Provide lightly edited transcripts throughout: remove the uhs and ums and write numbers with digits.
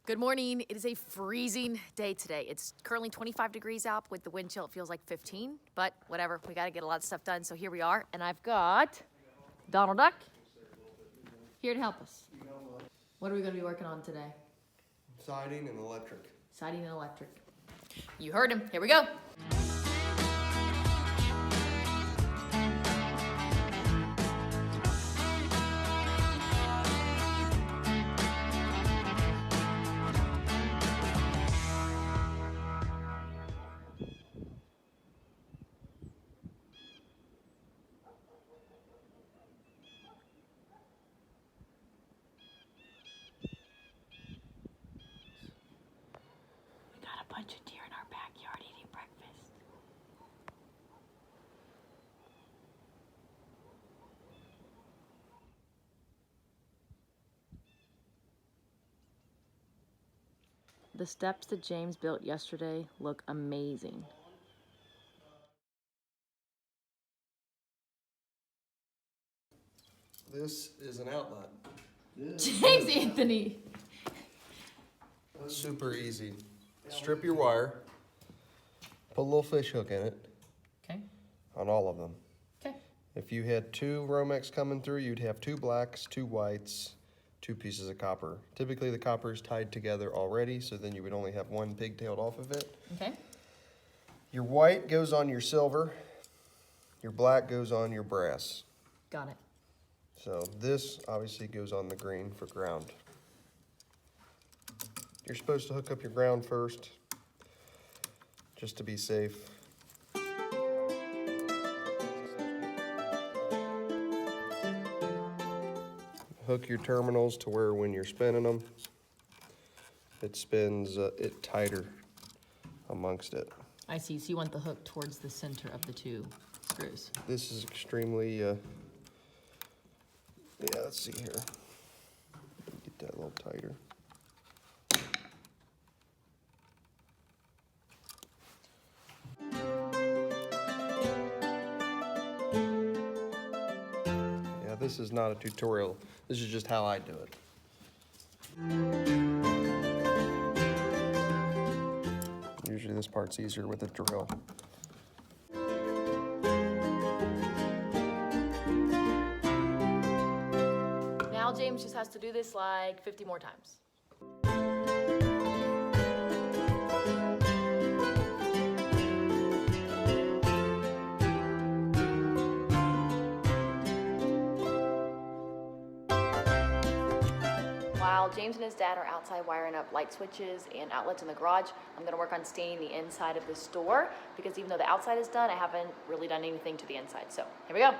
Good morning. It is a freezing day today. It's currently 25 degrees out. With the wind chill, it feels like 15, but whatever. We got to get a lot of stuff done. So here we are, and I've got Donald Duck here to help us. What are we going to be working on today? Siding and electric. Siding and electric. You heard him. Here we go. A bunch of deer in our backyard eating breakfast. The steps that James built yesterday look amazing. This is an outlet. James Anthony! Super easy. Strip your wire, put a little fish hook in it. Okay. On all of them. Okay. If you had 2 Romex coming through, you'd have 2 blacks, 2 whites, 2 pieces of copper. Typically the copper is tied together already, so then you would only have 1 pigtailed off of it. Okay. Your white goes on your silver, your black goes on your brass. Got it. So this obviously goes on the green for ground. You're supposed to hook up your ground first, just to be safe. Hook your terminals to where when you're spinning them, it spins it tighter amongst it. I see. So you want the hook towards the center of the 2 screws. This is extremely, yeah, let's see here. Get that a little tighter. This is not a tutorial. This is just how I do it. Usually this part's easier with a drill. Now James just has to do this like 50 more times. While James and his dad are outside wiring up light switches and outlets in the garage, I'm gonna work on staining the inside of this door because even though the outside is done, I haven't really done anything to the inside. So here we go.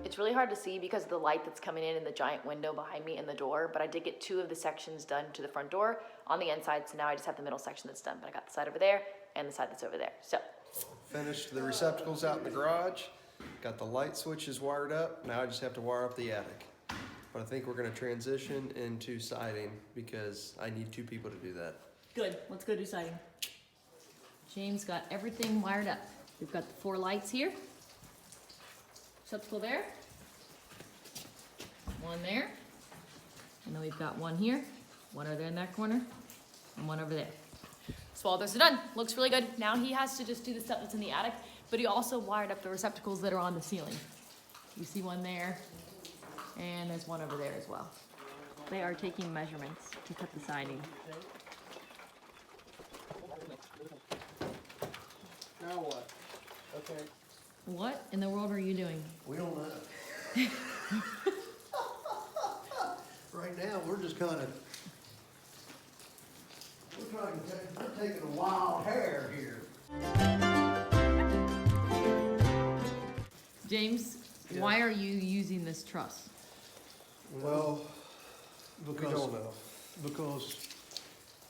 It's really hard to see because of the light that's coming in the giant window behind me in the door, but I did get 2 of the sections done to the front door on the inside, so now I just have the middle section that's done, but I got the side over there and the side that's over there. So Finished the receptacles out in the garage, got the light switches wired up, now I just have to wire up the attic. But I think we're gonna transition into siding because I need 2 people to do that. good, let's go do siding. James got everything wired up. We've got the 4 lights here. Receptacle there. 1 there. And then we've got 1 here, 1 over there in that corner, and 1 over there. So all those are done. Looks really good. Now he has to just do the stuff that's in the attic, but he also wired up the receptacles that are on the ceiling. You see 1 there, and there's 1 over there as well. They are taking measurements to cut the siding. Now what? Okay. What in the world are you doing? We don't know. Right now, we're just kind of, we're taking a wild hair here. James, why are you using this truss? Well, we Because, don't know. because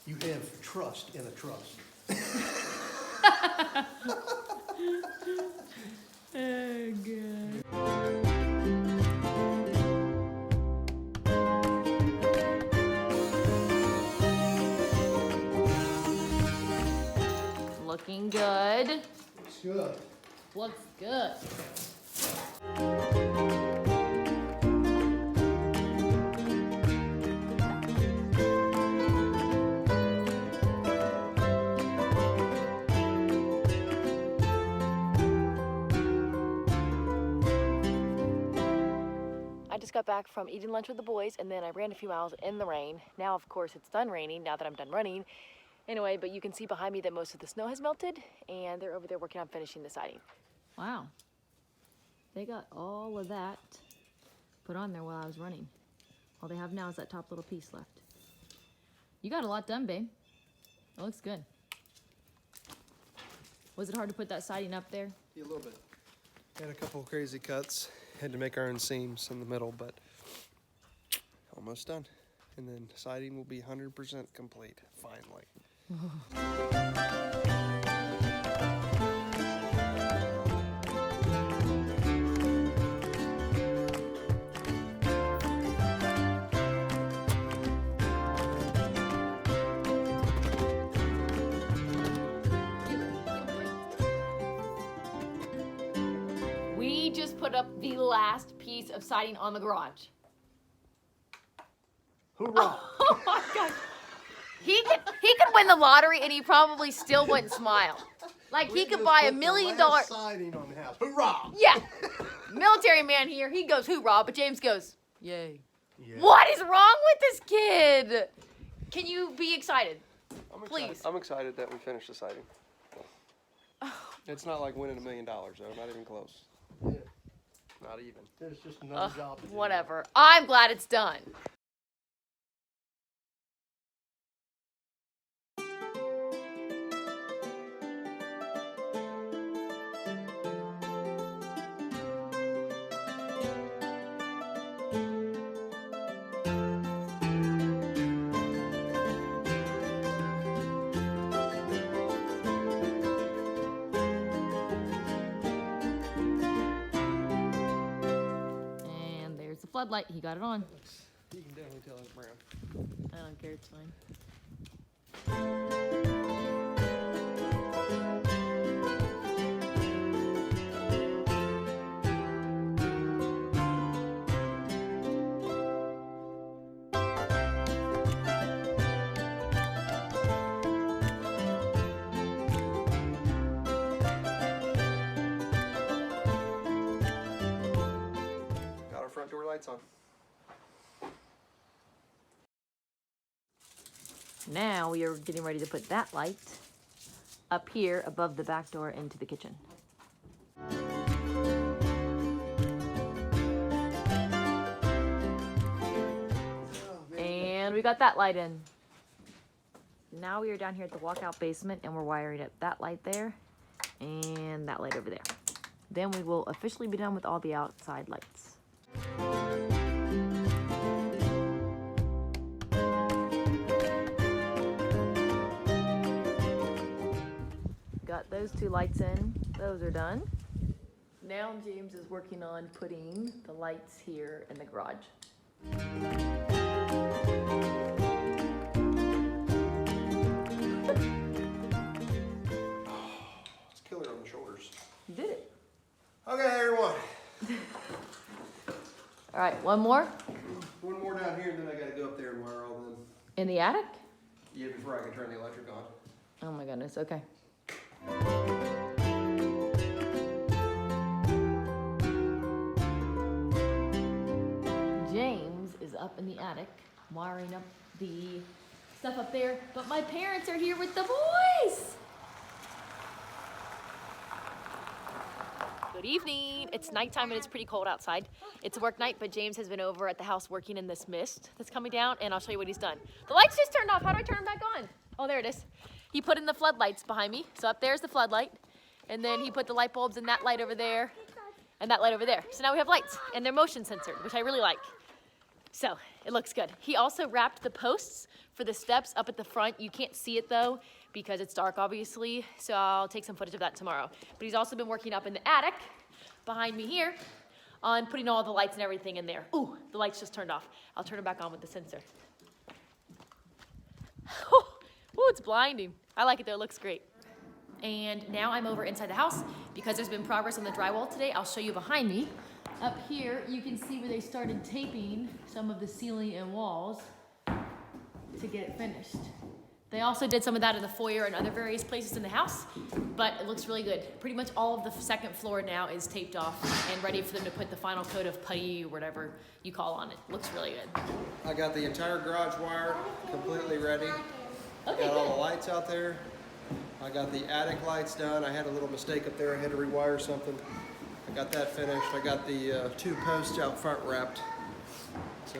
you have trust in a trust. Oh, good. Looking good. Looks good. Looks good. I just got back from eating lunch with the boys, and then I ran a few miles in the rain. Now, of course, it's done raining now that I'm done running. Anyway, but you can see behind me that most of the snow has melted, and they're over there working on finishing the siding. Wow. They got all of that put on there while I was running. All they have now is that top little piece left. You got a lot done, babe. It looks good. Was it hard to put that siding up there? Yeah, a little bit. Had a couple of crazy cuts. Had to make our own seams in the middle, but almost done. And then siding will be 100% complete, finally. We just put up the last piece of siding on the garage. Hoorah! Oh my gosh. He could win the lottery and he probably still wouldn't smile. Like he could buy $1 million. Siding on the house. Hoorah! Yeah. Military man here, he goes hoorah, but James goes, yay. Yeah. What is wrong with this kid? Can you be excited? Please. I'm excited that we finished the siding. It's not like winning $1 million, though. Not even close. Yeah. Not even. There's just another job to do. Whatever. I'm glad it's done. And there's the floodlight. He got it on. You can definitely tell it's brown. I don't care, it's fine. Got our front door lights on. Now we are getting ready to put that light up here above the back door into the kitchen. And we got that light in. Now we are down here at the walkout basement and we're wiring up that light there and that light over there. Then we will officially be done with all the outside lights. Got those two lights in. Those are done. Now James is working on putting the lights here in the garage. It's killer on the shoulders. You did it. Okay, everyone. All right, one more One more down here, and then I gotta go up there and wire all them. in the attic. Yeah, before I can turn the electric on. Oh my goodness, okay. James is up in the attic wiring up the stuff up there, but my parents are here with the boys. Good evening. It's nighttime and it's pretty cold outside. It's a work night, but James has been over at the house working in this mist that's coming down, and I'll show you what he's done. The lights just turned off. How do I turn them back on? Oh, there it is. He put in the floodlights behind me. So up there's the floodlight, and then he put the light bulbs in that light over there and that light over there. So now we have lights, and they're motion censored, which I really like. So it looks good. He also wrapped the posts for the steps up at the front. You can't see it though because it's dark obviously, so I'll take some footage of that tomorrow. But he's also been working up in the attic behind me here on putting all the lights and everything in there. Ooh, the lights just turned off. I'll turn them back on with the sensor. Ooh, it's blinding. I like it though, it looks great. and now I'm over inside the house because there's been progress on the drywall today. I'll show you behind me. Up here, you can see where they started taping some of the ceiling and walls to get it finished. They also did some of that in the foyer and other various places in the house, but it looks really good. Pretty much all of the second floor now is taped off and ready for them to put the final coat of putty or whatever you call on it. Looks really good. I got the entire garage wire completely ready. Okay, Got all good. the lights out there. I got the attic lights done. I had a little mistake up there. I had to rewire something. I got that finished. I got the 2 posts out front wrapped. So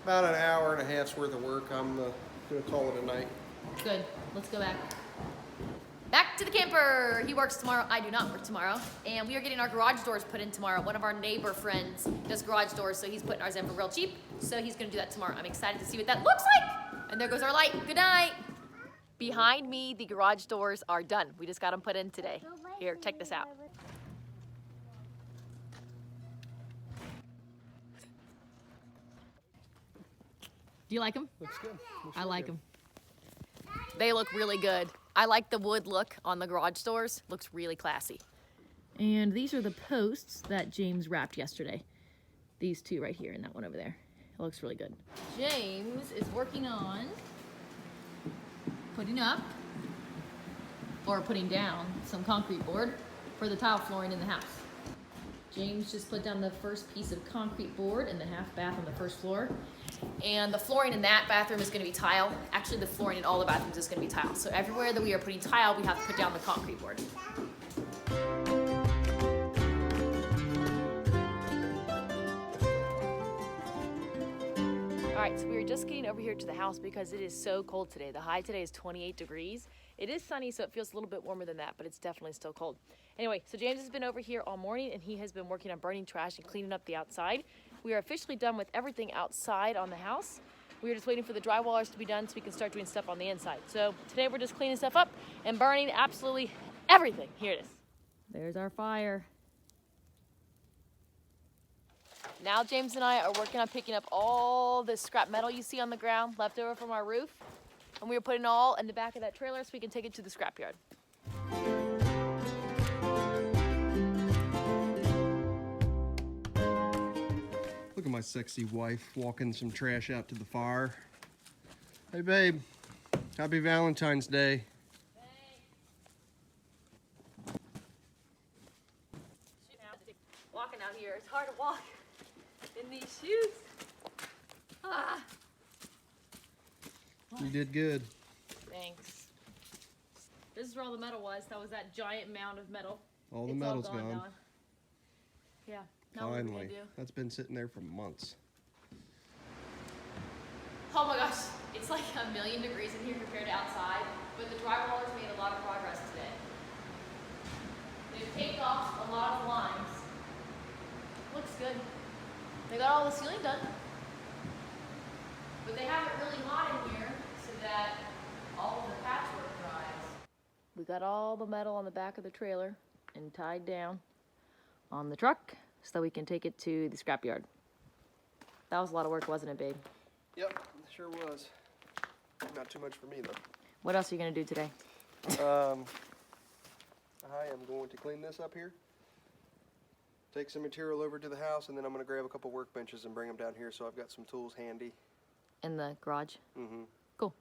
about an hour and a half's worth of work. I'm gonna call it a night. Good. Let's go back. Back to the camper. He works tomorrow. I do not work tomorrow. And we are getting our garage doors put in tomorrow. One of our neighbor friends does garage doors, so he's putting ours in for real cheap. So he's gonna do that tomorrow. I'm excited to see what that looks like. And there goes our light. Good night. Behind me, the garage doors are done. We just got them put in today. Here, check this out. Do you like them? Looks good. I like them. They look really good. I like the wood look on the garage doors. Looks really classy. And these are the posts that James wrapped yesterday. These 2 right here and that one over there. It looks really good. James is working on putting up or putting down some concrete board for the tile flooring in the house. James just put down the first piece of concrete board in the half bath on the first floor. And the flooring in that bathroom is gonna be tile. Actually, the flooring in all the bathrooms is gonna be tile. So everywhere that we are putting tile, we have to put down the concrete board. All right, so we are just getting over here to the house because it is so cold today. The high today is 28 degrees. It is sunny, so it feels a little bit warmer than that, but it's definitely still cold. Anyway, so James has been over here all morning and he has been working on burning trash and cleaning up the outside. We are officially done with everything outside on the house. We are just waiting for the drywallers to be done so we can start doing stuff on the inside. So today we're just cleaning stuff up and burning absolutely everything. Here it is. There's our fire. Now James and I are working on picking up all this scrap metal you see on the ground left over from our roof. And we are putting it all in the back of that trailer so we can take it to the scrapyard. Look at my sexy wife walking some trash out to the fire. Hey babe, happy Valentine's Day. Walking out here, it's hard to walk in these shoes. Ah. You did good. Thanks. This is where all the metal was. That was that giant mound of metal. All the It's metal's all gone. now. Yeah. Now what are we Finally. gonna do? That's been sitting there for months. Oh my gosh, it's like 1,000,000 degrees in here compared to outside, but the drywallers made a lot of progress today. They've taped off a lot of lines. Looks good. They got all the ceiling done. But they have it really hot in here so that all of the patchwork dries. We got all the metal on the back of the trailer and tied down on the truck so that we can take it to the scrapyard. That was a lot of work, wasn't it, babe? Yep, sure was. Not too much for me though. What else are you gonna do today? I am going to clean this up here, take some material over to the house, and then I'm going to grab a couple workbenches and bring them down here so I've got some tools handy. In the garage? Mm-hmm. Cool.